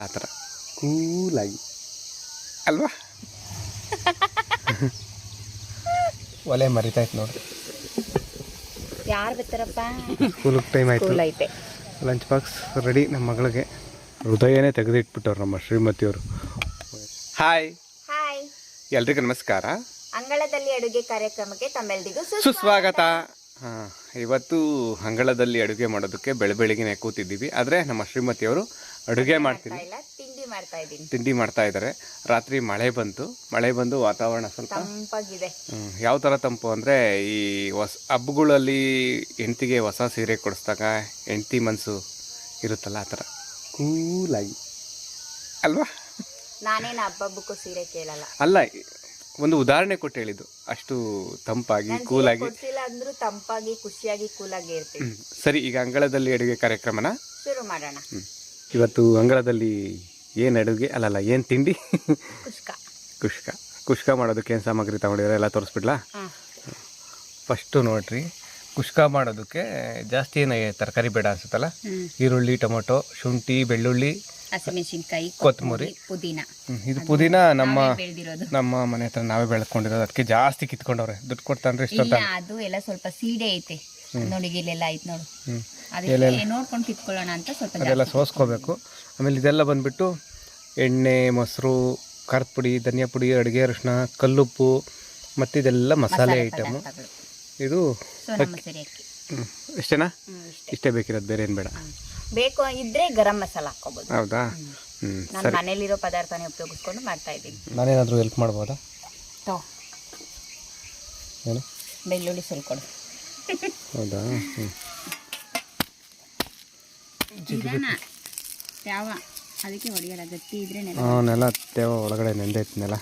ಆ ಥರ ಕೂಲಾಗಿ ಅಲ್ವಾ. ಒಲೆ ಮರಿತಾಯ್ತು ನೋಡಿ. ಯಾರು ಬರ್ತಾರಪ್ಪ? ಸ್ಕೂಲಿಗೆ ಟೈಮ್ ಆಯಿತು. Lunch box ready. ನಮ್ಮ ಮಗಳಿಗೆ ಹೃದಯನೇ ತೆಗೆದಿಟ್ಬಿಟ್ಟವ್ರು ನಮ್ಮ ಶ್ರೀಮತಿಯವರು. ಹಾಯ್ ಹಾಯ್, ಎಲ್ರಿಗೂ ನಮಸ್ಕಾರ. ಅಂಗಳದಲ್ಲಿ ಅಡುಗೆ ಕಾರ್ಯಕ್ರಮಕ್ಕೆ ತಮ್ಮೆಲ್ರಿಗೂ ಸುಸ್ವಾಗತ. ಹಾಂ, ಇವತ್ತು ಅಂಗಳದಲ್ಲಿ ಅಡುಗೆ ಮಾಡೋದಕ್ಕೆ ಬೆಳಗ್ಗೆನೆ ಕೂತಿದ್ದೀವಿ. ಆದರೆ ನಮ್ಮ ಶ್ರೀಮತಿಯವರು ಅಡುಗೆ ತಿಂಡಿ ಮಾಡ್ತಾ ಇದ್ದಾರೆ. ರಾತ್ರಿ ಮಳೆ ಬಂದು ವಾತಾವರಣ ಸ್ವಲ್ಪ ತಂಪಾಗಿದೆ. ಯಾವ ಥರ ತಂಪು ಅಂದರೆ ಈ ಹಬ್ಬಗಳಲ್ಲಿ ಹೆಂಡತಿಗೆ ಹೊಸ ಸೀರೆ ಕೊಡಿಸ್ದಾಗ ಹೆಂಡತಿ ಮನಸ್ಸು ಇರುತ್ತಲ್ಲ, ಆ ಥರ ಕೂಲಾಗಿ ಅಲ್ವಾ. ನಾನೇನು ಹಬ್ಬಕ್ಕೂ ಸೀರೆ ಕೇಳಲ್ಲ. ಅಲ್ಲ, ಒಂದು ಉದಾಹರಣೆ ಕೊಟ್ಟು ಹೇಳಿದ್ದು. ಅಷ್ಟು ತಂಪಾಗಿ ಕೂಲಾಗಿ ಅಂದ್ರೂ ತಂಪಾಗಿ ಖುಷಿಯಾಗಿ ಕೂಲಾಗಿ ಇರ್ತೀವಿ. ಸರಿ, ಈಗ ಅಂಗಳದಲ್ಲಿ ಅಡುಗೆ ಕಾರ್ಯಕ್ರಮನ ಶುರು ಮಾಡೋಣ. ಇವತ್ತು ಅಂಗಳದಲ್ಲಿ ಏನು ಅಡುಗೆ ಏನು ತಿಂಡಿ? ಕುಷ್ಕ ಮಾಡೋದಕ್ಕೆ ಏನು ಸಾಮಗ್ರಿ ತಗೊಂಡಿದ್ರೆ ಎಲ್ಲ ತೋರಿಸ್ಬಿಡ್ಲಾ? ಫಸ್ಟು ನೋಡ್ರಿ, ಕುಷ್ಕ ಮಾಡೋದಕ್ಕೆ ಜಾಸ್ತಿ ಏನು ತರಕಾರಿ ಬೇಡ ಅನ್ಸುತ್ತಲ್ಲ. ಈರುಳ್ಳಿ, ಟೊಮೊಟೊ, ಶುಂಠಿ, ಬೆಳ್ಳುಳ್ಳಿ, ಹಸಿಮೆಣಸಿನ್ಕಾಯಿ, ಕೊತ್ತಂಬರಿ, ಪುದೀನ. ಇದು ಪುದೀನ ನಮ್ಮ ಮನೆ ಹತ್ರ ನಾವೇ ಬೆಳೆಸ್ಕೊಂಡಿರೋದು. ಅದಕ್ಕೆ ಜಾಸ್ತಿ ಕಿತ್ಕೊಂಡವ್ರೆ. ದುಡ್ಡು ಕೊಡ್ತಾನ್ರಿ ಇಷ್ಟೊತ್ತ. ಅದು ಎಲ್ಲ ಸ್ವಲ್ಪ ಸೀಡೆ ಐತೆ ನೋಡಿ, ಇಲ್ಲೆಲ್ಲ ಐತೆ ನೋಡು. ಅದಕ್ಕೆ ನೋಡ್ಕೊಂಡು ಕಿತ್ಕೊಳ್ಳೋಣ ಅಂತ ಸ್ವಲ್ಪ ಅದೆಲ್ಲ ಸೋಸ್ಕೋಬೇಕು. ಆಮೇಲೆ ಇದೆಲ್ಲ ಬಂದ್ಬಿಟ್ಟು ಎಣ್ಣೆ, ಮೊಸರು, ಖಾರದ ಪುಡಿ, ಧನಿಯಾ ಪುಡಿ, ಅಡುಗೆ ಅರಿಶಿನ, ಕಲ್ಲುಪ್ಪು ಮತ್ತು ಇದೆಲ್ಲ ಮಸಾಲೆ ಐಟಮು. ಇದು ಇಷ್ಟೇನಾ? ಇಷ್ಟೇ ಬೇಕಿರೋದು, ಬೇರೆ ಏನು ಬೇಡ. ಬೇಕು ಇದ್ರೆ ಗರಂ ಮಸಾಲ ಹಾಕೋಬಹುದು. ಹೌದಾ? ನಾನು ಮನೇಲಿರೋ ಪದಾರ್ಥನೇ ಉಪಯೋಗಿಸ್ಕೊಂಡು ಮಾಡ್ತಾ ಇದ್ದೀನಿ. ನಾನೇನಾದರೂ ಹೆಲ್ಪ್ ಮಾಡ್ಬೋದಾ? ಏನು? ಬೆಳ್ಳುಳ್ಳಿ ಸ್ವಲ್ಪ ಕೊಡು. ಹೌದಾ? ತ್ಯಾವ ಅದಕ್ಕೆ ಹೊಡೆಯಲ್ಲ, ಗಟ್ಟಿ ಇದ್ರೆ ನೆಲ ತೇವ ಒಳಗಡೆ ನೆಂದೈತೆ ನೆಲ.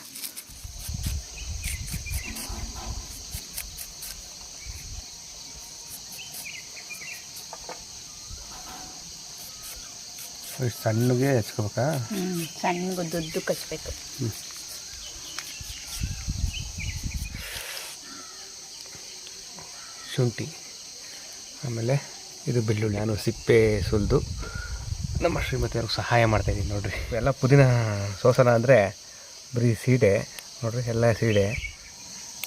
ಸಣ್ಣಗೆ ಹೆಚ್ಕೋಬೇಕಾ? ಸಣ್ಣಗೆ ದೊಡ್ಡ ಕಚ್ಬೇಕು. ಶುಂಠಿ, ಆಮೇಲೆ ಇದು ಬೆಳ್ಳುಳ್ಳಿ. ನಾನು ಸಿಪ್ಪೆ ಸುಲಿದು ನಮ್ಮ ಶ್ರೀಮತಿಯವ್ರಿಗೆ ಸಹಾಯ ಮಾಡ್ತಾಯಿದ್ದೀನಿ ನೋಡಿರಿ. ಎಲ್ಲ ಪುದೀನ ಸೋಸನ ಅಂದರೆ ಬರೀ ಸೀಡೆ ನೋಡಿರಿ, ಎಲ್ಲ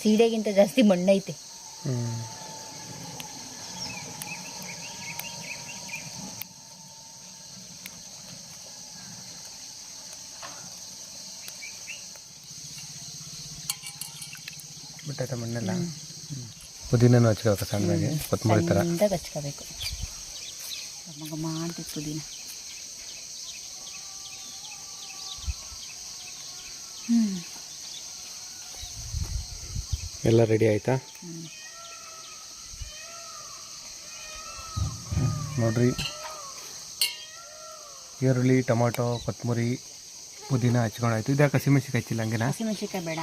ಸೀಡೆಗಿಂತ ಜಾಸ್ತಿ ಮಣ್ಣೈತೆ. ಬಿಟ್ಟಾಯ್ತಾ ಮಣ್ಣೆಲ್ಲ? ಪುದೀನೂ ಹಚ್ಕೋಬೇಕು ಸಣ್ಣದಾಗಿ, ಕೊತ್ತಂಬರಿ ಥರ ಹಚ್ಕೋಬೇಕು. ಮಾಡ್ತೀವಿ ಪುದೀನ. ಎಲ್ಲ ರೆಡಿ ಆಯಿತಾ ನೋಡ್ರಿ. ಈರುಳ್ಳಿ, ಟೊಮೊಟೊ, ಕೊತ್ತಂಬರಿ, ಪುದೀನ ಹಚ್ಕೊಂಡಾಯ್ತು. ಇದ್ಯಾಕೆ ಹಸಿಮೆಣ್ಸಿಕಾಯಿ ಹಚ್ಚಿಲ್ಲ? ಹಂಗೆನಾ? ಹಸಿಮೆಣ್ಸಿಕಾಯಿ ಬೇಡ,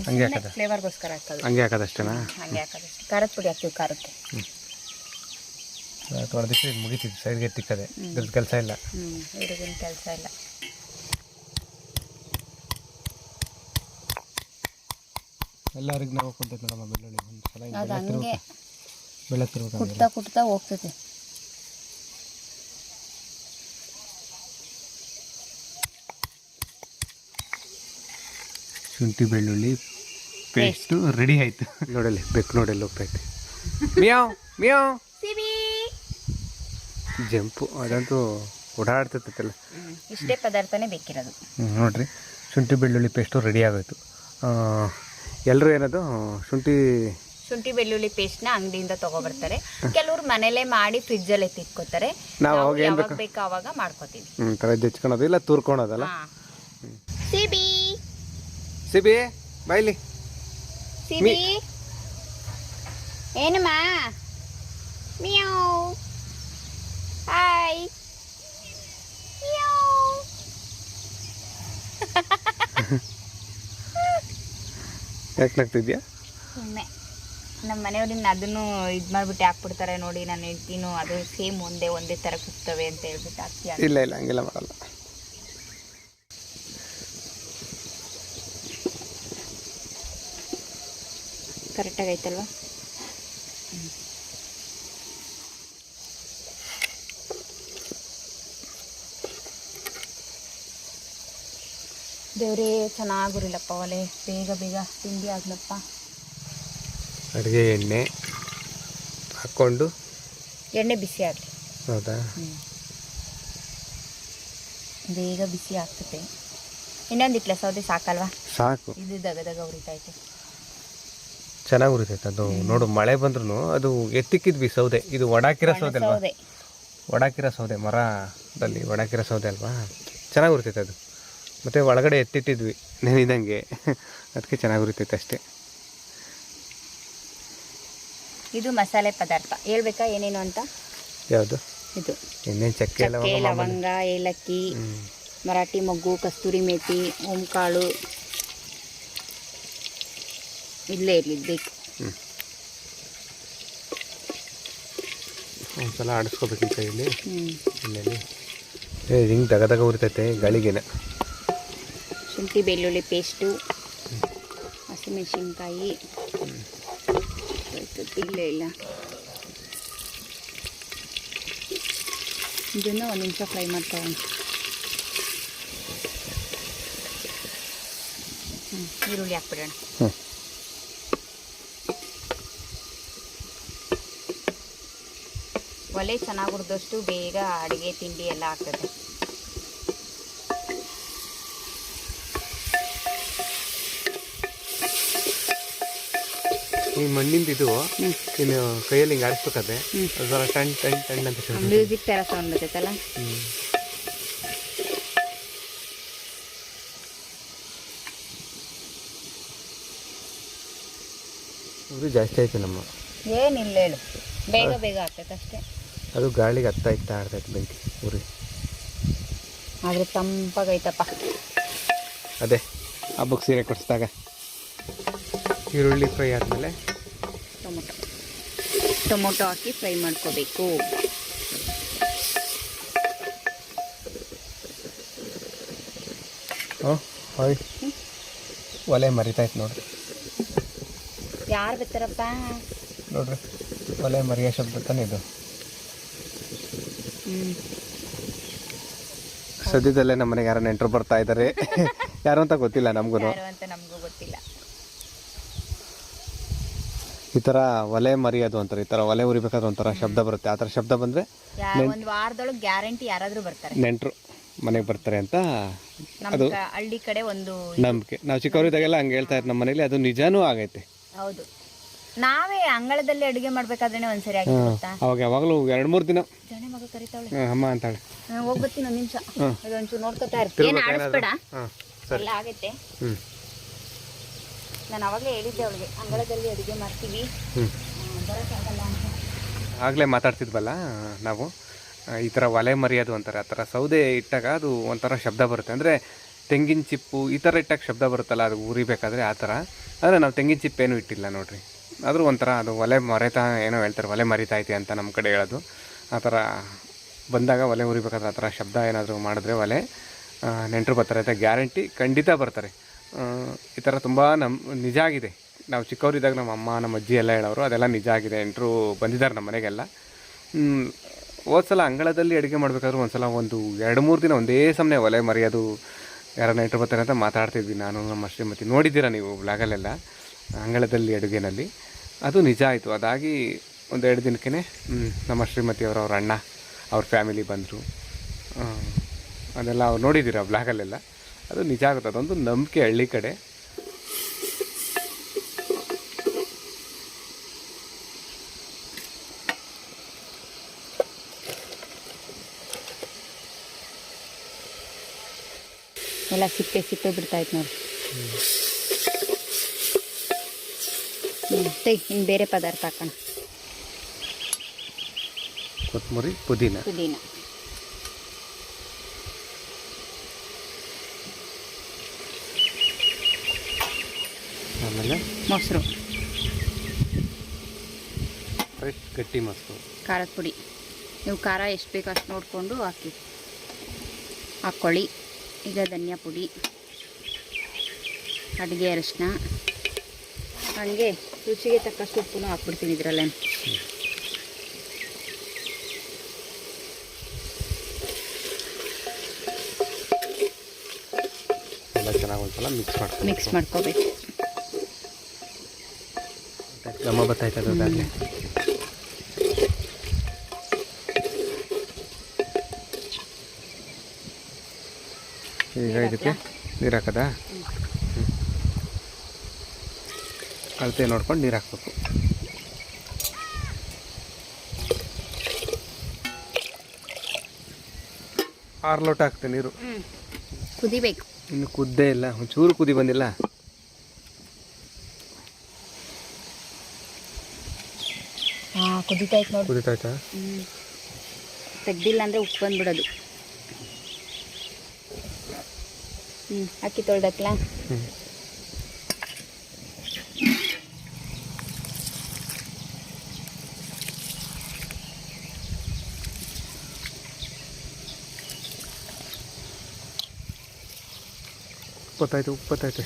ಹಂಗೆ ಹಾಕೋದ? ಫ್ಲೇವರ್ಗೋಸ್ಕರ ಹಾಕೋದು. ಹಂಗೆ ಹಾಕೋದಷ್ಟೇನಾ? ಹಂಗೆ ಹಾಕೋದಷ್ಟೇ. ಖಾರದ ಪುಡಿ ಹಾಕ್ತೀವಿ ಖಾರಕ್ಕೆ. ತೊಳೆದಿಟ್ಟು ಮುಗಿತಿದ್ದು ಸೈಡ್ಗೆ ತಿಕ್ಕದೆ. ಇದ್ರದ್ದು ಕೆಲಸ ಇಲ್ಲ. ಇದ್ರದ್ದೇನು ಕೆಲಸ ಇಲ್ಲ. ಎಲ್ಲರಿಗೆ ನಾವು ಕೊಡ್ತೈತೆ ನೋಡಮ್ಮ ಬೆಳ್ಳುಳ್ಳಿ. ಒಂದು ಸಲ ಅದು ಹಂಗೆ ಬೆಳತ್ತಿರ್ಬೇಕು, ಕುಟ್ತಾ ಹೋಗ್ತೈತೆ. ಶುಂಠಿ ಬೆಳ್ಳುಳ್ಳಿ ಪೇಸ್ಟು ರೆಡಿ ಆಯಿತು. ನೋಡಲ್ಲಿ ಬೆಕ್ಕು ನೋಡಲ್ಲಿ ಹೋಗ್ತೈತೆ. ಮಿಯಾವ್ ಮಿಯಾವ್ ಜಂಪು, ಅದಂತೂ ಓಡಾಡ್ತೈತಲ್ಲ. ಇಷ್ಟೇ ಪದಾರ್ಥನೇ ಬೇಕಿರೋದು. ನೋಡಿರಿ, ಶುಂಠಿ ಬೆಳ್ಳುಳ್ಳಿ ಪೇಸ್ಟು ರೆಡಿ ಆಗೋಯ್ತು. ಎಲ್ಲರೂ ಏನದು ಶುಂಠಿ ಬೆಳ್ಳುಳ್ಳಿ ಪೇಸ್ಟ್ನ ಅಂಗಡಿಯಿಂದ ತೊಗೊಬರ್ತಾರೆ. ಕೆಲವರು ಮನೇಲೇ ಮಾಡಿ ಫ್ರಿಜ್ಜಲ್ಲೇ ತಿಕ್ಕೋತಾರೆ. ನಾವು ಯಾವಾಗ ಬೇಕು ಆವಾಗ ಮಾಡ್ಕೋತೀವಿ. ತರದ್ದು ಹೆಚ್ಕೊಳೋದು ಇಲ್ಲ ತೂರ್ಕೊಳೋದಲ್ಲ. ಸಿಬಿ ಬಾಯ್ಲಿ. ಸಿಬಿ ಏನಮ್ಮ? ಮಿಯಾವ್. ಹಾಯ್ ಮಿಯಾವ್. ಯಾಕೆ ನಗ್ತಿದ್ಯಾ? ಸುಮ್ಮನೆ ನಮ್ಮ ಮನೆಯವ್ರಿಂದ ಅದನ್ನು ಇದು ಮಾಡಿಬಿಟ್ಟು ಹಾಕ್ಬಿಡ್ತಾರೆ ನೋಡಿ. ನನ್ನ ಹೆಂಡ್ತಿನೂ ಅದು ಸೇಮ್ ಒಂದೇ ಥರ ಕುಗ್ತವೆ ಅಂತ ಹೇಳ್ಬಿಟ್ಟು ಹಾಕ್ತೀಯ? ಇಲ್ಲ ಹಂಗೆಲ್ಲ ಮಾಡಲ್ಲ. ಕರೆಕ್ಟಾಗಿ ಐತಲ್ವಾ? ದೇವರೇ ಚೆನ್ನಾಗಿರಿಲ್ಲಪ್ಪ ಒಲೆ, ಬೇಗ ಬೇಗ ತಿಂಡಿ ಆಗ್ಲಪ್ಪ. ಅಡುಗೆ ಎಣ್ಣೆ ಹಾಕ್ಕೊಂಡು ಎಣ್ಣೆ ಬಿಸಿ ಆಗಲಿ. ಹೌದಾ? ಬೇಗ ಬಿಸಿ ಆಗ್ತದೆ. ಇನ್ನೊಂದಿಟ್ಲ ಸೌದೆ ಸಾಕಲ್ವಾ? ಸಾಕು. ಇದು ದಗದಗ ಉರಿತೈತೆ, ಚೆನ್ನಾಗಿ ಉರಿತೈತೆ ಅದು. ನೋಡು, ಮಳೆ ಬಂದ್ರೂ ಅದು ಎತ್ತಿಕ್ಕಿದ್ವಿ ಸೌದೆ. ಇದು ಒಡಾಕಿರೋ ಸೌದೆ ಅಲ್ವಾ? ಒಡಾಕಿರೋ ಸೌದೆ, ಮರದಲ್ಲಿ ಒಡಾಕಿರೋ ಸೌದೆ ಅಲ್ವಾ? ಚೆನ್ನಾಗಿ ಉರಿತೈತೆ ಅದು. ಮತ್ತು ಒಳಗಡೆ ಎತ್ತಿಟ್ಟಿದ್ವಿ ನೆನಿದಂಗೆ, ಅದಕ್ಕೆ ಚೆನ್ನಾಗಿ ಉರಿತೈತೆ ಅಷ್ಟೇ. ಇದು ಮಸಾಲೆ ಪದಾರ್ಥ ಹೇಳ್ಬೇಕಾ ಏನೇನು ಅಂತ? ಯಾವುದು? ಇದು ಇನ್ನೇನು ಚಕ್ಕೆ ಲವಂಗ, ಏಲಕ್ಕಿ, ಮರಾಠಿ ಮೊಗ್ಗು, ಕಸ್ತೂರಿ ಮೇಥಿ, ಓಂಕಾಳು ಇಲ್ಲೇ ಇರಲಿ ಬೇಕು. ಒಂದ್ಸಲ ಆಡಿಸ್ಕೋಬೇಕು ಕೈಯಲ್ಲಿ. ಎಣ್ಣೆಲಿ ಹಿಂಗೆ ದಗದಗ ಉರಿತೈತೆ ಗಳಿಗೆನ. ಶುಂಠಿ ಬೆಳ್ಳುಳ್ಳಿ ಪೇಸ್ಟು, ಹಸಿಮೆಣಸಿನ್ಕಾಯಿ ಇಲ್ಲೇ ಇಲ್ಲ. ಇದನ್ನು ಒಂದು ನಿಮಿಷ ಫ್ರೈ ಮಾಡ್ಕೊಳ್ಳೋಣ. ಈರುಳ್ಳಿ ಹಾಕ್ಬಿಡೋಣ. ಒಲೆ ಚೆನ್ನಾಗಿ ಹುರಿದಷ್ಟು ಬೇಗ ಅಡುಗೆ ತಿಂಡಿ ಎಲ್ಲ ಆಗ್ತದೆ. ಈ ಮಣ್ಣಿಂದ ಇದು ನೀನು ಕೈಯಲ್ಲಿ ಹಿಂಗೆ ಆಡಿಸ್ಬೇಕಾದ್ರೆ ಅದರ ಟಣ್ ಟಣ್ ಟಣ್ ಅಂತ ಮ್ಯೂಸಿಕ್ ಥರ ಸೌಂಡ್ ಬರ್ತೈತಲ್ಲ. ಉರಿ ಜಾಸ್ತಿ ಆಯ್ತು ನಮ್ಮ. ಏನಿಲ್ಲ ಹೇಳು, ಬೇಗ ಬೇಗ ಆಗ್ತೈತೆ ಅಷ್ಟೇ. ಅದು ಗಾಳಿಗೆ ಹತ್ತ ಇತ್ತ ಆಡ್ತೈತೆ ಬೆಂಕಿ ಉರಿ. ಆದರೆ ತಂಪಾಗೈತಪ್ಪ. ಅದೇ ಹಬ್ಬಕ್ಕೆ ಸೀರೆ ಕೊಡಿಸಿದಾಗ ಈರುಳ್ಳಿ ಫ್ರೈ ಆದಮೇಲೆ ಟೊಮೊಟೊ ಹಾಕಿ ಫ್ರೈ ಮಾಡ್ಕೋಬೇಕು. ಒಲೆ ಮರಿತಾಯ್ತು ನೋಡ್ರಿ. ಯಾರು ಬರ್ತಾರಪ್ಪ ನೋಡ್ರಿ, ಒಲೆ ಮರಿಯೋ ಶಬ್ದ ತಾನೆ ಇದು. ಸದ್ಯದಲ್ಲೇ ನಮ್ಮ ಮನೆಗೆ ಯಾರೋ ನೆಂಟರು ಬರ್ತಾ ಇದ್ದಾರೆ. ಯಾರು ಅಂತ ಗೊತ್ತಿಲ್ಲ ನಮಗೂ. ಗೊತ್ತಿಲ್ಲ. ಈ ಥರ ಒಲೆ ಮರಿಯೋದು ಅಂತಾರೆ. ಈ ಥರ ಒಲೆ ಉರಿಬೇಕಾದ್ರೆ ಒಂಥರ ಶಬ್ದ ಬರುತ್ತೆ. ಆ ಥರ ಶಬ್ದ ಬಂದರೆ ಒಂದು ವಾರದೊಳಗೆ ಗ್ಯಾರಂಟಿ ಯಾರಾದರೂ ಬರ್ತಾರೆ, ನೆಂಟರು ಮನೆಗೆ ಬರ್ತಾರೆ ಅಂತ ಅದು ಹಳ್ಳಿ ಕಡೆ ಒಂದು ನಂಬಿಕೆ. ನಾವು ಚಿಕ್ಕವರಿದ್ದಾಗೆಲ್ಲ ಹಂಗೆ ಹೇಳ್ತಾ ಇದ್ರು ನಮ್ಮ ಮನೇಲಿ. ಅದು ನಿಜಾನೂ ಆಗೈತೆ. ಹೌದು. ನಾವೇ ಅಂಗಳದಲ್ಲಿ ಅಡುಗೆ ಮಾಡ್ಬೇಕಾದ್ರೆ ಒಂದ್ಸರಿ ಆಗಿರುತ್ತಾ, ಅವಾಗ ಯಾವಾಗಲೂ 2-3 ದಿನ ಜನೆ ಮಗ ಕರಿತಾವಳೆ ಅಮ್ಮ ಅಂತಾಳೆ. ಹೋಗ್ಬತ್ತೀನಿ ಒಂದು ನಿಮಿಷ, ಅದೊಂಚೂರು ನೋಡ್ಕೊತಾ ಇರ್ತೀನಿ. ಏನು ಆಡಿಸ್ಬೇಡ, ಎಲ್ಲ ಆಗೈತೆ. ನಾನು ಅವಾಗಲೇ ಹೇಳಿದ್ದೆ ಅವಳಿಗೆ, ಅಂಗಳದಲ್ಲಿ ಅಡುಗೆ ಮಾಡ್ತೀವಿ, ಬರೋಕ್ಕಾಗಲ್ಲ ಅಂತ. ಆಗಲೇ ಮಾತಾಡ್ತಿದ್ವಲ್ಲ ನಾವು, ಈ ಥರ ಒಲೆ ಮರಿಯೋದು ಅಂತಾರೆ. ಆ ಥರ ಸೌದೆ ಇಟ್ಟಾಗ ಅದು ಒಂಥರ ಶಬ್ದ ಬರುತ್ತೆ. ಅಂದರೆ ತೆಂಗಿನ ಚಿಪ್ಪು ಈ ಥರ ಇಟ್ಟಾಗ ಶಬ್ದ ಬರುತ್ತಲ್ಲ, ಅದು ಉರಿಬೇಕಾದ್ರೆ ಆ ಥರ. ಆದರೆ ನಾವು ತೆಂಗಿನ ಚಿಪ್ಪೇನೂ ಇಟ್ಟಿಲ್ಲ ನೋಡ್ರಿ. ಆದರೂ ಒಂಥರ ಅದು ಒಲೆ ಮರೆತಾ ಏನೋ ಹೇಳ್ತಾರೆ, ಒಲೆ ಮರಿತೈತಿ ಅಂತ ನಮ್ಮ ಕಡೆ ಹೇಳೋದು. ಆ ಥರ ಬಂದಾಗ ಒಲೆ ಉರಿಬೇಕಾದ್ರೆ ಆ ಥರ ಶಬ್ದ ಏನಾದರೂ ಮಾಡಿದ್ರೆ ಒಲೆ ನೆಂಟರು ಬರ್ತಾರೆ ಅಂತ ಗ್ಯಾರಂಟಿ, ಖಂಡಿತ ಬರ್ತಾರೆ. ಈ ಥರ ತುಂಬ ನಿಜ ಆಗಿದೆ. ನಾವು ಚಿಕ್ಕವರಿದ್ದಾಗ ನಮ್ಮ ಅಮ್ಮ ನಮ್ಮ ಅಜ್ಜಿ ಎಲ್ಲ ಹೇಳೋರು, ಅದೆಲ್ಲ ನಿಜ ಆಗಿದೆ. ನೆಂಟರು ಬಂದಿದ್ದಾರೆ ನಮ್ಮ ಮನೆಗೆಲ್ಲ. ಹೋದ್ಸಲ ಅಂಗಳದಲ್ಲಿ ಅಡುಗೆ ಮಾಡಬೇಕಾದ್ರೂ ಒಂದ್ಸಲ 1-2-3 ದಿನ ಒಂದೇ ಸಮನೆ ಒಲೆ ಮರೆಯೋದು, ಯಾರೋ ನೆಂಟರು ಬರ್ತಾರೆ ಅಂತ ಮಾತಾಡ್ತಿದ್ವಿ ನಾನು ನಮ್ಮ ಶ್ರೀಮತಿ. ನೋಡಿದ್ದೀರಾ ನೀವು ಬ್ಲಾಗಲ್ಲೆಲ್ಲ, ಅಂಗಳದಲ್ಲಿ ಅಡುಗೆನಲ್ಲಿ. ಅದು ನಿಜ ಆಯಿತು. ಅದಾಗಿ 1-2 ದಿನಕ್ಕೆ ನಮ್ಮ ಶ್ರೀಮತಿಯವರು, ಅವ್ರ ಅಣ್ಣ, ಅವ್ರ ಫ್ಯಾಮಿಲಿ ಬಂದರು. ಅದೆಲ್ಲ ಅವ್ರು ನೋಡಿದ್ದೀರಾ ಬ್ಲಾಗಲ್ಲೆಲ್ಲ. ಅದು ನಿಜ ಆಗುತ್ತೆ. ಅದೊಂದು ನಂಬಿಕೆ ಹಳ್ಳಿ ಕಡೆ. ಎಲ್ಲ ಸಿಪ್ಪೆ ಸಿಪ್ಪೆ ಬಿಡ್ತಾಯ್ತು ನೋಡಿ. ಇನ್ನು ಬೇರೆ ಪದಾರ್ಥ ಹಾಕೋಣ. ಕೊತ್ತಂಬರಿ, ಪುದೀನ. ಆಮೇಲೆ ಮೊಸರು, ಫ್ರೆಶ್ ಗಟ್ಟಿ ಮೊಸರು, ಖಾರದ ಪುಡಿ. ನೀವು ಖಾರ ಎಷ್ಟು ಬೇಕು ಅಷ್ಟು ನೋಡಿಕೊಂಡು ಹಾಕ್ಕೊಳ್ಳಿ. ಈಗ ಧನಿಯಾ ಪುಡಿ, ಅಡುಗೆ ಅರಿಶಿನ, ಹಾಗೆ ರುಚಿಗೆ ತಕ್ಕಷ್ಟು ಉಪ್ಪು ಹಾಕ್ಬಿಡ್ತೀನಿ ಇದರಲ್ಲೇ. ಎಲ್ಲ ಚೆನ್ನಾಗಿ ಒಂದ್ಸಲ ಮಿಕ್ಸ್ ಮಾಡ್ಕೋಬೇಕು. ಘಮ ಬತ್ತಾಯ್ತದೆ ಅದಾಗಲೇ. ಈಗ ಇದಕ್ಕೆ ನೀರು ಹಾಕದ ಅಳತೆ ನೋಡ್ಕೊಂಡು ನೀರು ಹಾಕ್ಬೇಕು. ಆರು ಲೋಟ ಹಾಕ್ತೆ ನೀರು. ಕುದಿಬೇಕು. ಇನ್ನು ಕುದ್ದೇ ಇಲ್ಲ, ಒಂಚೂರು ಕುದಿ ಬಂದಿಲ್ಲ. ಕುದಿತಾಯ್ತು ನೋಡಿ. ಕುದಿತಾಯ್ತಾ? ತೆಗ್ದಿಲ್ಲ ಅಂದರೆ ಉಪ್ಪು ಬಂದ್ಬಿಡೋದು. ಅಕ್ಕಿ ತೊಳ್ದಕ್ಲಾ? ಉಪ್ಪತ್ತೈತೆ.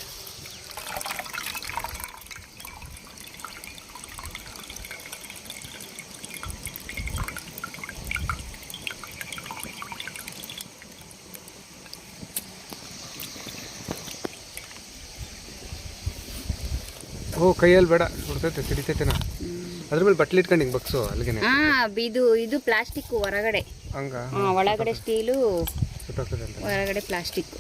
ಓ ಕೈಯಲ್ಲಿ ಬೇಡ, ಸುಡ್ತೈತೆ, ಸಿಡಿತೈತೆನಾ. ಅದ್ರ ಮೇಲೆ ಬಟ್ಲಿ ಇಟ್ಕೊಂಡು ಹಿಂಗೆ ಬಗ್ಸು ಅಲ್ಲಿಗೆ. ಇದು ಪ್ಲಾಸ್ಟಿಕ್ ಹೊರಗಡೆ, ಹಂಗ ಒಳಗಡೆ ಸ್ಟೀಲು, ಸುಟ್ಟೋಗ್ತದೆ ಅಂತ. ಹೊರಗಡೆ ಪ್ಲಾಸ್ಟಿಕ್.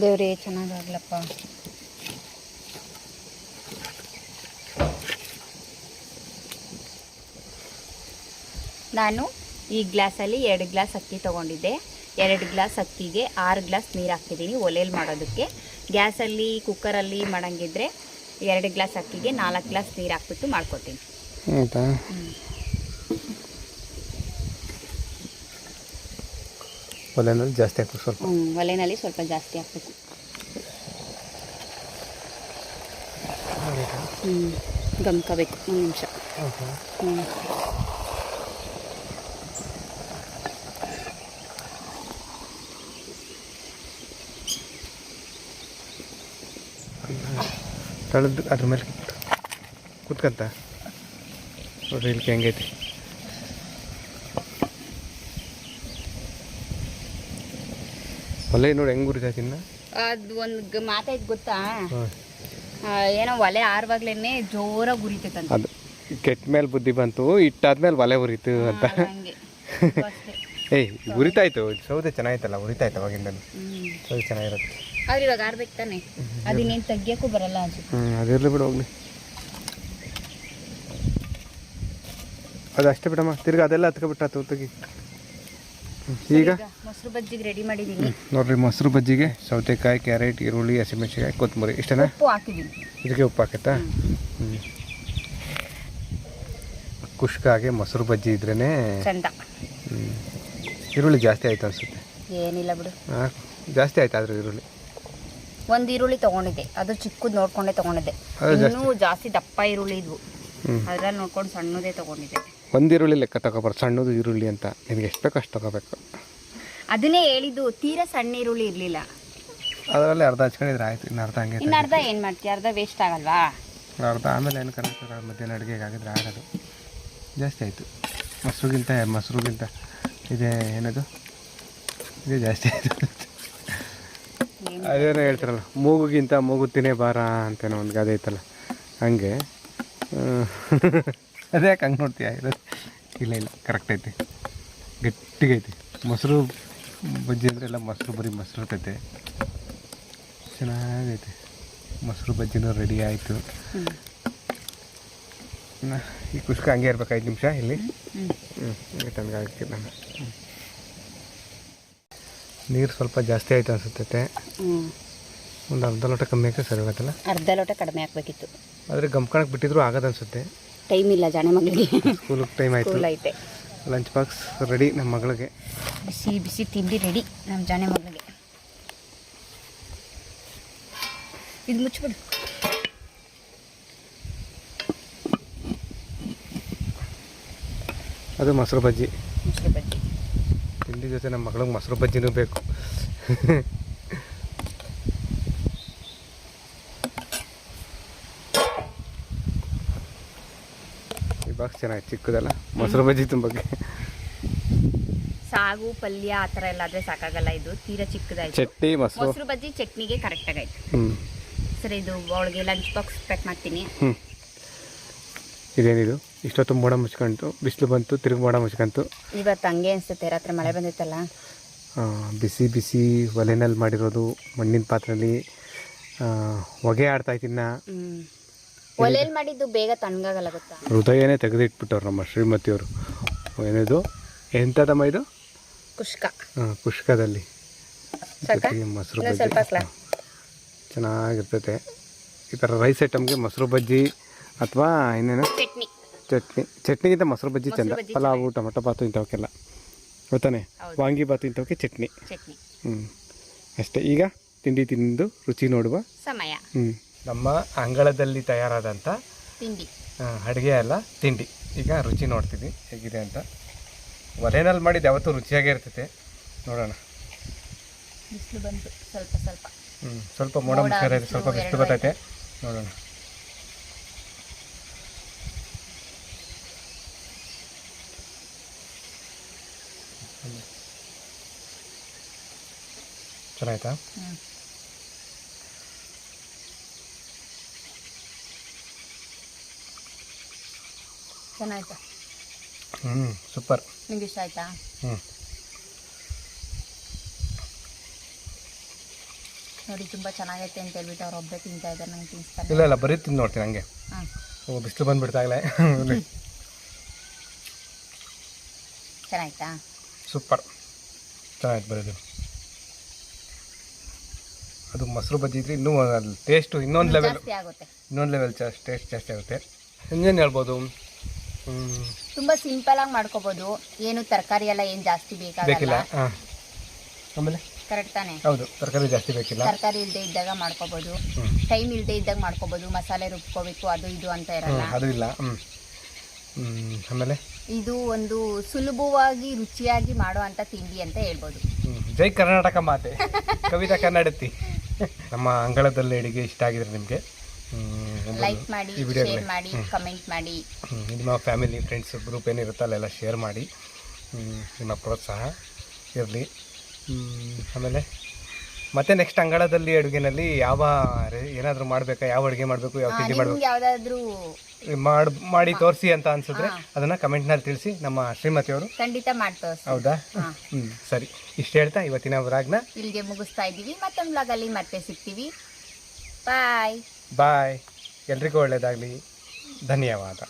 ದೇವ್ರೇ ಚೆನ್ನಾಗಾಗ್ಲಪ್ಪ. ನಾನು ಈ ಗ್ಲಾಸಲ್ಲಿ 2 ಗ್ಲಾಸ್ ಅಕ್ಕಿ ತೊಗೊಂಡಿದ್ದೆ. 2 ಗ್ಲಾಸ್ ಅಕ್ಕಿಗೆ 6 ಗ್ಲಾಸ್ ನೀರು ಹಾಕ್ತಿದ್ದೀನಿ ಒಲೆಯಲ್ಲಿ ಮಾಡೋದಕ್ಕೆ. ಗ್ಯಾಸಲ್ಲಿ ಕುಕ್ಕರಲ್ಲಿ ಮಾಡಂಗಿದ್ರೆ 2 ಗ್ಲಾಸ್ ಅಕ್ಕಿಗೆ 4 ಗ್ಲಾಸ್ ನೀರು ಹಾಕ್ಬಿಟ್ಟು ಮಾಡ್ಕೊತೀನಿ. ಆಯಿತಾ? ಒಲೆನಲ್ಲಿ ಜಾಸ್ತಿ ಹಾಕ್ಬೇಕು ಸ್ವಲ್ಪ. ಒಲೆಯಲ್ಲಿ ಸ್ವಲ್ಪ ಜಾಸ್ತಿ ಹಾಕ್ಬೇಕು. ಗಮ್ಕೋಬೇಕು 1 ನಿಮಿಷ. ತಳದ್ದು ಅದ್ರ ಮೇಲೆ ಕುತ್ಕಂತ ನೋಡ್ರಿ ಇಲ್ಲಿ ಹೆಂಗೈತಿ. ಒಲೆ ನೋಡಿ ಹೆಂಗೆ ಉರಿತೈತಿ. ಇನ್ನು ಅದು ಒಂದು ಮಾತಾಯ್ತು ಗೊತ್ತಾ, ಏನೋ ಒಲೆ ಆರುವಾಗ್ಲೇನೆ ಜೋರಾಗಿ ಉರಿತೈತಂತ. ಅದು ಕೆಟ್ಟ ಮೇಲೆ ಬುದ್ಧಿ ಬಂತು, ಇಟ್ಟಾದ್ಮೇಲೆ ಒಲೆ ಉರಿತು ಅಂತ. ಏಯ್ ಉರಿತಾಯ್ತು, ಸೌದೆ ಚೆನ್ನಾಗಿತ್ತಲ್ಲ, ಉರಿತಾಯ್ತು ಅವಾಗಿಂದನು. ಸೌದೆ ಚೆನ್ನಾಗಿರುತ್ತೆ. ಆದ್ರೆ ಇವಾಗ ಆರ್ಬೇಕು ತಾನೆ, ಅದನ್ನೇನು ತೆಗಿಯೋಕ್ಕೂ ಬರಲ್ಲ ಅನ್ಸುತ್ತೆ. ಅದಿರಲಿ ಬಿಡು, ಹೋಗ್ಲಿ. ಅದು ಅಷ್ಟೇ ಬಿಡಮ್ಮ, ತಿರ್ಗಿ ಅದೆಲ್ಲ ಹತ್ಕೊಬಿಟ್ಟಾತು ತೆಗಿ. ಈಗ ಮೊಸರು ಬಜ್ಜಿಗೆ ರೆಡಿ ಮಾಡಿದ್ದೀನಿ ನೋಡ್ರಿ. ಮೊಸರು ಬಜ್ಜಿಗೆ ಸೌತೆಕಾಯಿ, ಕ್ಯಾರೆಟ್, ಈರುಳ್ಳಿ, ಹಸಿಮೆಣಸಿನಕಾಯಿ, ಕೊತ್ತಂಬರಿ ಇಷ್ಟೇನಾ? ಉಪ್ಪು ಹಾಕಿದ್ದೀನಿ. ಇದಕ್ಕೆ ಉಪ್ಪು ಹಾಕತ್ತಾ? ಕುಷ್ಕಾಗೆ ಮೊಸರು ಬಜ್ಜಿ ಇದ್ರೇ ಚಂದ. ಈರುಳ್ಳಿ ಜಾಸ್ತಿ ಆಯ್ತು ಅನ್ಸುತ್ತೆ. ಏನಿಲ್ಲ ಬಿಡು, ಜಾಸ್ತಿ ಆಯ್ತು. ಆದ್ರೆ ಈರುಳ್ಳಿ ಒಂದು ಈರುಳ್ಳಿ ತೊಗೊಂಡಿದ್ದೆ, ಅದು ಚಿಕ್ಕದು ನೋಡ್ಕೊಂಡೇ ತೊಗೊಂಡಿದ್ದೆ. ಇನ್ನೂ ಜಾಸ್ತಿ ದಪ್ಪ ಈರುಳ್ಳಿ ಇದ್ವು, ಅದ್ರಲ್ಲಿ ನೋಡ್ಕೊಂಡು ಸಣ್ಣದೇ ತೊಗೊಂಡಿದ್ದೆ. ಒಂದು ಈರುಳ್ಳಿ ಲೆಕ್ಕ ತಗೋಬಾರ್ದು, ಸಣ್ಣದು ಈರುಳ್ಳಿ ಅಂತ. ನಿನಗೆ ಎಷ್ಟು ಬೇಕೋ ಅಷ್ಟು ತಗೋಬೇಕು. ಅದನ್ನೇ ಹೇಳಿದ್ದು, ತೀರಾ ಸಣ್ಣ ಈರುಳ್ಳಿ ಇರಲಿಲ್ಲ. ಅದರಲ್ಲಿ ಅರ್ಧ ಹಚ್ಕೊಂಡಿದ್ರೆ ಆಯ್ತು, ಇನ್ನು ಅರ್ಧ ಹಂಗೆ. ಇನ್ನು ಅರ್ಧ ಏನು ಮಾಡ್ತೀಯ? ಅರ್ಧ ವೇಸ್ಟ್ ಆಗಲ್ವಾ? ಅರ್ಧ ಆಮೇಲೆ ಏನು ಕರೆಕ್ಟ್ ಮಧ್ಯಾಹ್ನ ಅಡುಗೆಗೆ ಆಗಿದ್ರೆ ಆಗೋದು. ಜಾಸ್ತಿ ಆಯಿತು. ಮೊಸರುಗಿಂತ ಇದೇ ಏನದು, ಇದೇ ಜಾಸ್ತಿ ಆಯಿತು. ಅದೇನೋ ಹೇಳ್ತಾರಲ್ಲ, ಮೂಗುಗಿಂತ ಮೂಗು ತಿನ್ನೇ ಬಾರ ಅಂತೇನೋ ಒಂದು ಗಾದೆ ಐತಲ್ಲ, ಹಂಗೆ. ಅದೇ ಯಾಕೆ ಹಂಗೆ ನೋಡ್ತೀಯ? ಇರೋದು ಇಲ್ಲ ಕರೆಕ್ಟ್ ಐತಿ, ಗಟ್ಟಿಗೈತಿ. ಮೊಸರು ಬಜ್ಜಿ ಅಂದರೆ ಎಲ್ಲ ಮೊಸರು, ಬರೀ ಮೊಸರು ಇರ್ತೈತೆ. ಚೆನ್ನಾಗೈತೆ. ಮೊಸರು ಬಜ್ಜಿನೂ ರೆಡಿ ಆಯಿತು. ಈ ಕುಷ್ಕ ಹಂಗೆ ಇರ್ಬೇಕು 5 ನಿಮಿಷ ಇಲ್ಲಿ. ತನಕ ಹಾಕಿ ನಾನು ನೀರು ಸ್ವಲ್ಪ ಜಾಸ್ತಿ ಆಯಿತು ಅನಿಸುತ್ತೆ. ಒಂದು ಅರ್ಧ ಲೋಟ ಕಮ್ಮಿ ಹಾಕಿ ಸರಿ ಹೋಗುತ್ತಲ್ಲ? ಅರ್ಧ ಲೋಟ ಕಡಿಮೆ ಹಾಕ್ಬೇಕಿತ್ತು. ಆದರೆ ಗಮ್ಕಣಕ್ಕೆ ಬಿಟ್ಟಿದ್ರು ಆಗೋದು ಅನಿಸುತ್ತೆ. ಟೈಮ್ ಇಲ್ಲ ಜಾಣೆ ಮಗಳಿಗೆ. ಸ್ಕೂಲಿಗೆ ಟೈಮ್ ಆಯಿತು. ಐತೆ. ಲಂಚ್ ಬಾಕ್ಸ್ ರೆಡಿ ನಮ್ಮ ಮಗಳಿಗೆ. ಬಿಸಿ ಬಿಸಿ ತಿಂಡಿ ರೆಡಿ ನಮ್ಮ ಜಾಣೆ ಮಗಳಿಗೆ. ಇದು ಮುಚ್ಚಿಬಿಡು. ಅದು ಮೊಸರು ಬಜ್ಜಿ. ಮೊಸರು ಬಜ್ಜಿ ತಿಂಡಿ ಜೊತೆ ನಮ್ಮ ಮಗಳಿಗೆ ಮೊಸರು ಬಜ್ಜಿನೂ ಬೇಕು. ಬಾಕ್ಸ್ ಚೆನ್ನಾಗಿ ಚಿಕ್ಕದಲ್ಲ. ಮೊಸರು ಬಜ್ಜಿ ತುಂಬಕ್ಕೆ ಸಾಗು ಪಲ್ಯ ಆ ಥರ ಎಲ್ಲ ಆದರೆ ಸಾಕಾಗಲ್ಲ, ಇದು ತೀರಾ ಚಿಕ್ಕದಾಯ್ತು. ಚಟ್ನಿ ಮೊಸರು ಬಜ್ಜಿ ಚಟ್ನಿಗೆ ಕರೆಕ್ಟಾಗಾಯ್ತು. ಸರಿ, ಇದು ಅವಳಿಗೆ ಲಂಚ್ ಬಾಕ್ಸ್ ಪ್ಯಾಕ್ ಮಾಡ್ತೀನಿ. ಇದೇನಿದು ಇಷ್ಟೊತ್ತು ಮೋಡ ಮುಚ್ಕೊಂತು, ಬಿಸಿಲು ಬಂತು, ತಿರುಗಿ ಮೋಡ ಮುಚ್ಕೊಂತು. ಇವತ್ತು ಹಂಗೆ ಅನಿಸುತ್ತೆ, ರಾತ್ರಿ ಮಳೆ ಬಂದಿತ್ತಲ್ಲ. ಬಿಸಿ ಬಿಸಿ ಒಲೆನಲ್ಲಿ ಮಾಡಿರೋದು, ಮಣ್ಣಿನ ಪಾತ್ರೆಯಲ್ಲಿ ಹೊಗೆ ಆಡ್ತಾ ಇತ್ತಿನ್ನ. ಒಲೆಯಲ್ಲಿ ಮಾಡಿದ್ದು ಬೇಗ ತಣ್ಣಗಾಗಲ್ಲ ಗೊತ್ತಾ. ಹೃದಯನೇ ತೆಗೆದಿಟ್ಬಿಟ್ಟವ್ರು ನಮ್ಮ ಶ್ರೀಮತಿಯವರು. ಏನಿದು ಎಂಥದಮ್ಮ ಇದು? ಕುಷ್ಕ. ಕುಷ್ಕದಲ್ಲಿ ಮೊಸರು ಬಜ್ಜಿ ಚೆನ್ನಾಗಿರ್ತೈತೆ. ಈ ಥರ ರೈಸ್ ಐಟಮ್ಗೆ ಮೊಸರು ಬಜ್ಜಿ ಅಥವಾ ಇನ್ನೇನು ಚಟ್ನಿಗಿಂತ ಮೊಸರು ಬಜ್ಜಿ ಚಂದ. ಪಲಾವು, ಟೊಮೊಟೊ ಬಾತು ಇಂಥವಕ್ಕೆಲ್ಲ ಗೊತ್ತಾನೆ, ವಾಂಗಿ ಬಾತು ಇಂಥವಕ್ಕೆ ಚಟ್ನಿ. ಅಷ್ಟೇ. ಈಗ ತಿಂಡಿ ತಿಂದು ರುಚಿ ನೋಡುವ ಸಮಯ. ನಮ್ಮ ಅಂಗಳದಲ್ಲಿ ತಯಾರಾದಂಥ ತಿಂಡಿ, ಅಡುಗೆ ಅಲ್ಲ ತಿಂಡಿ. ಈಗ ರುಚಿ ನೋಡ್ತೀವಿ ಹೇಗಿದೆ ಅಂತ. ಒಲೆನಲ್ಲಿ ಮಾಡಿದ್ದು ಯಾವತ್ತೂ ರುಚಿಯಾಗೇ ಇರ್ತೈತೆ. ನೋಡೋಣ. ಬಿಸಿಲು ಬಂತು ಸ್ವಲ್ಪ ಸ್ವಲ್ಪ. ಸ್ವಲ್ಪ ಮೋಡ ಮುಚ್ಚಾರ, ಸ್ವಲ್ಪ ಬಿಸಿಲು ಬರ್ತೈತೆ. ನೋಡೋಣ. ಚೆನ್ನಾಯ್ತಾ? ಚೆನ್ನಾಯ್ತಾ? ಸೂಪರ್. ನಿಮ್ಗೆ ಇಷ್ಟ ಆಯ್ತಾ? ನೋಡಿ, ತುಂಬ ಚೆನ್ನಾಗೈತೆ ಅಂತ ಹೇಳ್ಬಿಟ್ಟು ಅವ್ರು ಒಬ್ಬರೇ ತಿಂತಾ ಇದ್ದಾರೆ, ನಂಗೆ ತಿನ್ನಿಸ್ತಾರೆ. ಇಲ್ಲ ಬರೀ ತಿಂದು ನೋಡ್ತೀನಿ ಹಂಗೆ. ಬಿಸಿಲು ಬಂದ್ಬಿಡ್ತಾಗಲೇ. ಚೆನ್ನಾಯ್ತಾ? ಸೂಪರ್ ಚೆನ್ನಾಯ್ತು. ಬರೋದು ಅದು ಮೊಸರು ಬಜ್ಜಿ ಇದ್ರೆ ಇನ್ನೂ ಟೇಸ್ಟು ಇನ್ನೊಂದು ಲೆವೆಲ್ ಆಗುತ್ತೆ. ಟೇಸ್ಟ್ ಜಾಸ್ತಿ ಆಗುತ್ತೆ. ಇನ್ನೇನು ಹೇಳ್ಬೋದು, ತುಂಬ ಸಿಂಪಲ್ ಆಗಿ ಮಾಡ್ಕೋಬೋದು. ಏನು ತರಕಾರಿ ಎಲ್ಲ ಏನು ಜಾಸ್ತಿ ಬೇಕಿಲ್ಲ. ಆಮೇಲೆ ಕರೆಕ್ಟ್ ತಾನೆ? ಹೌದು, ತರಕಾರಿ ಜಾಸ್ತಿ ಬೇಕಿಲ್ಲ. ತರಕಾರಿ ಇಲ್ಲದೆ ಇದ್ದಾಗ ಮಾಡ್ಕೋಬೋದು, ಟೈಮ್ ಇಲ್ಲದೆ ಇದ್ದಾಗ ಮಾಡ್ಕೋಬೋದು. ಮಸಾಲೆ ರುಬ್ಕೋಬೇಕು ಅದು ಇದು ಅಂತ ಇರಲ್ಲ, ಅದು ಇಲ್ಲ. ಆಮೇಲೆ ಇದು ಒಂದು ಸುಲಭವಾಗಿ ರುಚಿಯಾಗಿ ಮಾಡೋ ಅಂತ ತಿಂಡಿ ಅಂತ ಹೇಳ್ಬೋದು. ಜೈ ಕರ್ನಾಟಕ ಮಾತೆ ಕವಿತಾ ಕನ್ನಡತಿ. ನಮ್ಮ ಅಂಗಳದಲ್ಲಿ ಅಡಿಗೆ ಇಷ್ಟ ಆಗಿದ್ರೆ ನಿಮಗೆ ಲೈಕ್ ಮಾಡಿ, ಶೇರ್ ಮಾಡಿ, ಕಮೆಂಟ್ ಮಾಡಿ. ನಿಮ್ಮ ಫ್ಯಾಮಿಲಿ ಫ್ರೆಂಡ್ಸ್ ಗ್ರೂಪ್ ಏನಿರುತ್ತೋ ಅಲ್ಲೆಲ್ಲ ಶೇರ್ ಮಾಡಿ. ನಿಮ್ಮ ಪ್ರೋತ್ಸಾಹ ಇರಲಿ. ಆಮೇಲೆ ಮತ್ತೆ ನೆಕ್ಸ್ಟ್ ಅಂಗಳದಲ್ಲಿ ಅಡುಗೆನಲ್ಲಿ ಏನಾದರೂ ಮಾಡಬೇಕಾ, ಯಾವ ಅಡುಗೆ ಮಾಡಬೇಕು, ಯಾವ ತಿಂಡಿ ಮಾಡಬೇಕು, ಯಾವುದಾದ್ರೂ ಮಾಡಿ ತೋರಿಸಿ ಅಂತ ಅನ್ಸಿದ್ರೆ ಅದನ್ನು ಕಮೆಂಟ್ನಲ್ಲಿ ತಿಳಿಸಿ. ನಮ್ಮ ಶ್ರೀಮತಿಯವರು ಖಂಡಿತ ಮಾಡಿ ತೋರಿಸಿ. ಹೌದಾ? ಸರಿ, ಇಷ್ಟು ಹೇಳ್ತಾ ಇವತ್ತಿನ ವ್ಲಾಗ್ನ ಇಲ್ಲಿಗೆ ಮುಗಿಸ್ತಾ ಇದ್ದೀವಿ. ಮತ್ತೊಂದು ವ್ಲಾಗಲ್ಲಿ ಮತ್ತೆ ಸಿಗ್ತೀವಿ. ಬಾಯ್ ಬಾಯ್. ಎಲ್ರಿಗೂ ಒಳ್ಳೆಯದಾಗಲಿ. ಧನ್ಯವಾದ.